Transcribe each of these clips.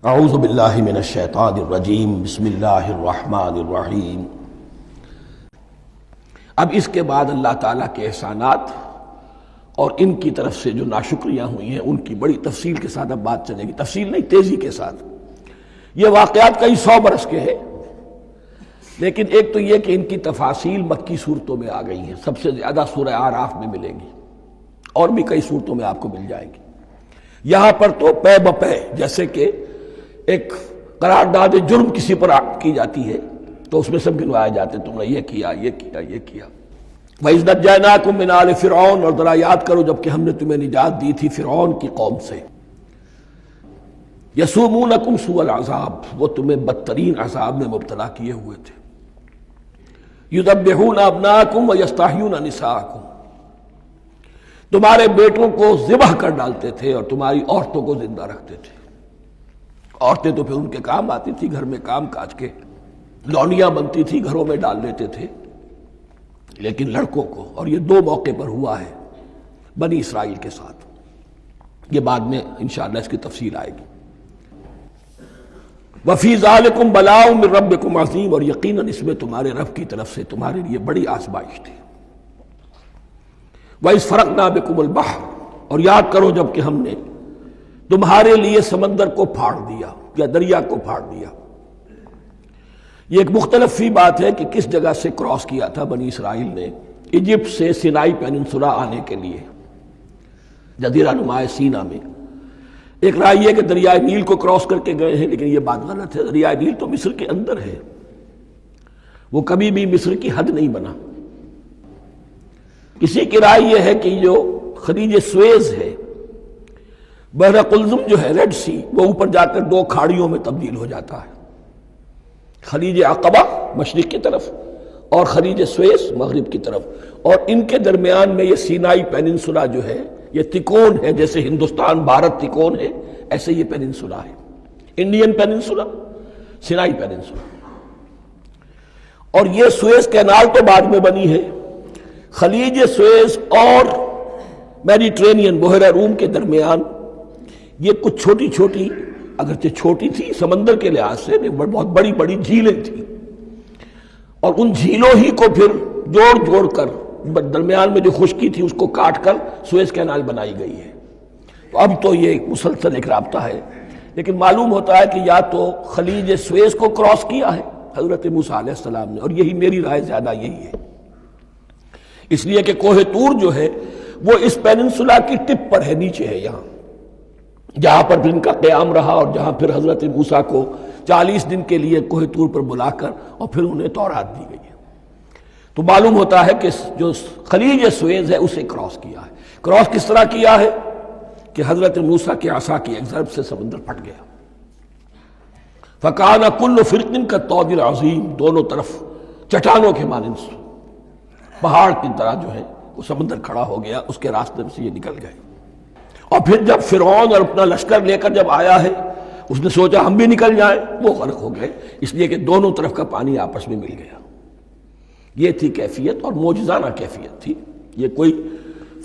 اعوذ باللہ من الشیطان الرجیم بسم اللہ الرحمن الرحیم۔ اب اس کے بعد اللہ تعالیٰ کے احسانات اور ان کی طرف سے جو ناشکریاں ہوئی ہیں ان کی بڑی تفصیل کے ساتھ اب بات چلے گی، تفصیل نہیں تیزی کے ساتھ۔ یہ واقعات کئی 100 برس کے ہیں، لیکن ایک تو یہ کہ ان کی تفاصیل مکی صورتوں میں آ گئی ہیں، سب سے زیادہ سورہ اعراف میں ملیں گی اور بھی کئی صورتوں میں آپ کو مل جائیں گی۔ یہاں پر تو پے بپے جیسے کہ ایک قرارداد جرم کسی پر کی جاتی ہے تو اس میں سب گنوائے جاتے ہیں، تم نے یہ کیا یہ کیا یہ کیا۔ وَإِذْ نَجَّيْنَاكُم مِّنْ آلِ فِرْعَوْنَ، اور ذرا یاد کرو جب کہ ہم نے تمہیں نجات دی تھی فرعون کی قوم سے۔ يَسُومُونَكُمْ سُوءَ الْعَذَابِ، وہ تمہیں بدترین عذاب میں مبتلا کیے ہوئے تھے۔ يُذَبِّحُونَ أَبْنَاءَكُمْ وَيَسْتَحْيُونَ نِسَاءَكُمْ، تمہارے بیٹوں کو ذبح کر ڈالتے تھے اور تمہاری عورتوں کو زندہ رکھتے تھے۔ عورتیں تو پھر ان کے کام آتی تھی، گھر میں کام کاج کے لونیاں بنتی تھی، گھروں میں ڈال لیتے تھے، لیکن لڑکوں کو، اور یہ 2 موقع پر ہوا ہے بنی اسرائیل کے ساتھ، یہ بعد میں انشاءاللہ اس کی تفصیل آئے گی۔ وَفِي ذَلِكُمْ بَلَاءٌ مِّن رَبِّكُمْ عَظِيمٌ، اور یقیناً اس میں تمہارے رب کی طرف سے تمہارے لیے بڑی آزمائش تھی۔ وَإِذْ فَرَقْنَا بِكُمُ الْبَحْرَ، اور یاد کرو جب کہ ہم نے تمہارے لیے سمندر کو پھاڑ دیا یا دریا کو پھاڑ دیا۔ یہ ایک مختلف فی بات ہے کہ کس جگہ سے کراس کیا تھا بنی اسرائیل نے ایجپٹ سے سینائی پیننسولا آنے کے لیے، جزیرہ نما سینا میں۔ ایک رائے یہ کہ دریائے نیل کو کراس کر کے گئے ہیں، لیکن یہ بات غلط ہے، دریائے نیل تو مصر کے اندر ہے، وہ کبھی بھی مصر کی حد نہیں بنا۔ کسی کی رائے یہ ہے کہ جو خلیج سویز ہے، بحر قلزم جو ہے، ریڈ سی، وہ اوپر جا کر 2 کھاڑیوں میں تبدیل ہو جاتا ہے، خلیج عقبہ مشرق کی طرف اور خلیج سویز مغرب کی طرف، اور ان کے درمیان میں یہ سینائی پیننسولا جو ہے یہ تکون ہے، جیسے ہندوستان بھارت تکون ہے ایسے یہ پیننسولا ہے، انڈین پیننسولا، سینائی پیننسولا۔ اور یہ سویز کینال تو بعد میں بنی ہے، خلیج سویز اور میڈیٹرینین بحیرہ روم کے درمیان یہ کچھ چھوٹی چھوٹی، اگرچہ چھوٹی تھی سمندر کے لحاظ سے، بہت بڑی بڑی جھیلیں تھیں، اور ان جھیلوں ہی کو پھر جوڑ جوڑ کر درمیان میں جو خشکی تھی اس کو کاٹ کر سویز کینال بنائی گئی ہے۔ تو اب تو یہ ایک مسلسل ایک رابطہ ہے، لیکن معلوم ہوتا ہے کہ یا تو خلیج سویز کو کراس کیا ہے حضرت موسیٰ علیہ السلام نے، اور یہی میری رائے زیادہ یہی ہے، اس لیے کہ کوہ طور جو ہے وہ اس پیننسولا کی ٹپ پر ہے، نیچے ہے، یہاں جہاں پر پھر ان کا قیام رہا، اور جہاں پھر حضرت موسیٰ کو 40 دن کے لیے کوہ طور پر بلا کر اور پھر انہیں تورات دی گئی ہے۔ تو معلوم ہوتا ہے کہ جو خلیج سویز ہے اسے کراس کیا ہے۔ کراس کس طرح کیا ہے کہ حضرت موسیٰ کے عصا کی ایک ضرب سے سمندر پھٹ گیا۔ فَكَانَ كُلُّ فِرْقٍ كَالطَّوْدِ الْعَظِيمِ، دونوں طرف چٹانوں کے مانند پہاڑ کی طرح جو ہے وہ سمندر کھڑا ہو گیا، اس کے راستے سے یہ نکل گئے۔ اور پھر جب فرعون اور اپنا لشکر لے کر جب آیا ہے، اس نے سوچا ہم بھی نکل جائیں، وہ غرق ہو گئے، اس لیے کہ دونوں طرف کا پانی آپس میں مل گیا۔ یہ تھی کیفیت، اور معجزانہ کیفیت تھی، یہ کوئی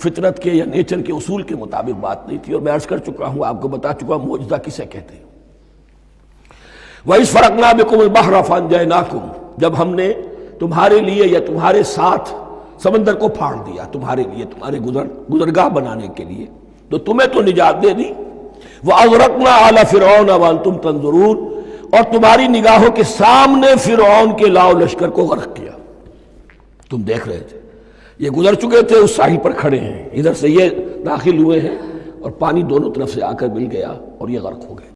فطرت کے یا نیچر کے اصول کے مطابق بات نہیں تھی، اور میں عرض کر چکا ہوں، آپ کو بتا چکا ہوں معجزہ کسے کہتے ہیں۔ وَإِذْ فَرَقْنَا بِكُمُ الْبَحْرَ فَأَنجَيْنَاكُمْ، جب ہم نے تمہارے لیے یا تمہارے ساتھ سمندر کو پھاڑ دیا، تمہارے لیے، تمہارے گزرگاہ بنانے کے لیے، تو تمہیں تو نجات دے دی۔ وَأَغْرَقْنَا آلَ فِرْعَوْنَ وَأَنْتُمْ تَنظُرُونَ، اور تمہاری نگاہوں کے سامنے فرعون کے لاؤ لشکر کو غرق کیا، تم دیکھ رہے تھے، یہ گزر چکے تھے، اس ساحل پر کھڑے ہیں، ادھر سے یہ داخل ہوئے ہیں، اور پانی دونوں طرف سے آ کر مل گیا اور یہ غرق ہو گئے۔